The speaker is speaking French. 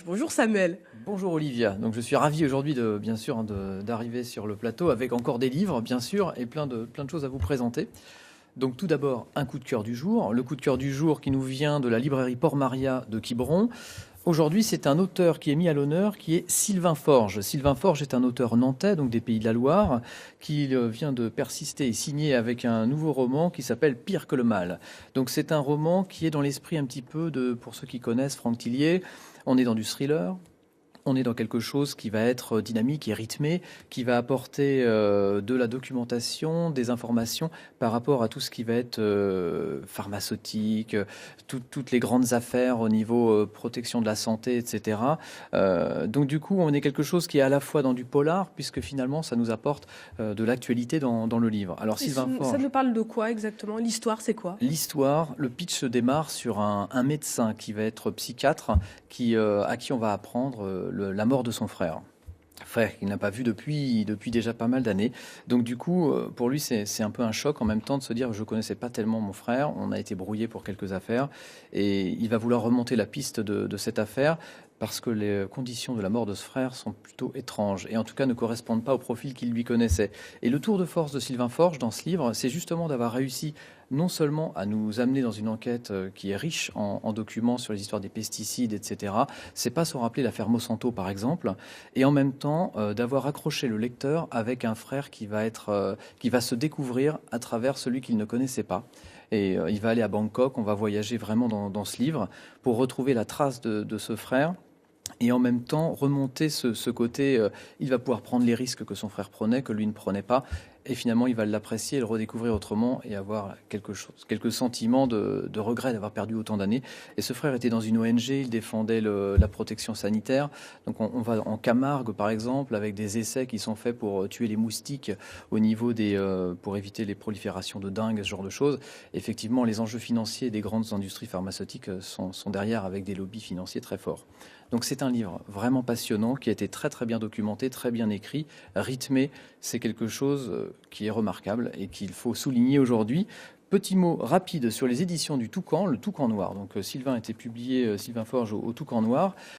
Bonjour Samuel. Bonjour Olivia, donc je suis ravi aujourd'hui bien sûr d'arriver sur le plateau avec encore des livres bien sûr et plein de choses à vous présenter. Donc tout d'abord un coup de cœur du jour, le coup de cœur du jour qui nous vient de la librairie Port-Maria de Quiberon. Aujourd'hui c'est un auteur qui est mis à l'honneur qui est Sylvain Forge. Sylvain Forge est un auteur nantais, donc des Pays de la Loire, qui vient de persister et signer avec un nouveau roman qui s'appelle Pire que le mal. Donc c'est un roman qui est dans l'esprit un petit peu de, pour ceux qui connaissent Franck Tillier, on est dans du thriller. On est dans quelque chose qui va être dynamique et rythmé, qui va apporter de la documentation, des informations par rapport à tout ce qui va être pharmaceutique, toutes les grandes affaires au niveau protection de la santé, etc. Donc du coup, on est quelque chose qui est à la fois dans du polar, puisque finalement, ça nous apporte de l'actualité dans le livre. Alors Et Sylvain ça Forge, nous parle de quoi exactement? L'histoire, c'est quoi? l'histoire, le pitch se démarre sur un médecin qui va être psychiatre, à qui on va apprendre la mort de son frère. Frère qu'il n'a pas vu depuis déjà pas mal d'années. Donc du coup, pour lui, c'est un peu un choc en même temps de se dire, je connaissais pas tellement mon frère, on a été brouillé pour quelques affaires, et il va vouloir remonter la piste de cette affaire parce que les conditions de la mort de ce frère sont plutôt étranges, et en tout cas ne correspondent pas au profil qu'il lui connaissait. Et le tour de force de Sylvain Forge dans ce livre, c'est justement d'avoir réussi non seulement à nous amener dans une enquête qui est riche en documents sur les histoires des pesticides, etc. C'est pas sans rappeler l'affaire Monsanto, par exemple, et en même temps d'avoir accroché le lecteur avec un frère qui va se découvrir à travers celui qu'il ne connaissait pas. Et il va aller à Bangkok, on va voyager vraiment dans ce livre pour retrouver la trace de ce frère et en même temps remonter ce côté, il va pouvoir prendre les risques que son frère prenait, que lui ne prenait pas, et finalement il va l'apprécier, le redécouvrir autrement et avoir quelques sentiments de regret d'avoir perdu autant d'années. Et ce frère était dans une ONG, il défendait la protection sanitaire, donc on va en Camargue par exemple, avec des essais qui sont faits pour tuer les moustiques au niveau pour éviter les proliférations de dingue, ce genre de choses. Effectivement, les enjeux financiers des grandes industries pharmaceutiques sont derrière avec des lobbies financiers très forts. Donc c'est un livre vraiment passionnant qui a été très très bien documenté, très bien écrit, rythmé. C'est quelque chose qui est remarquable et qu'il faut souligner aujourd'hui. Petit mot rapide sur les éditions du Toucan, le Toucan Noir. Donc Sylvain a été publié, Sylvain Forge au Toucan Noir.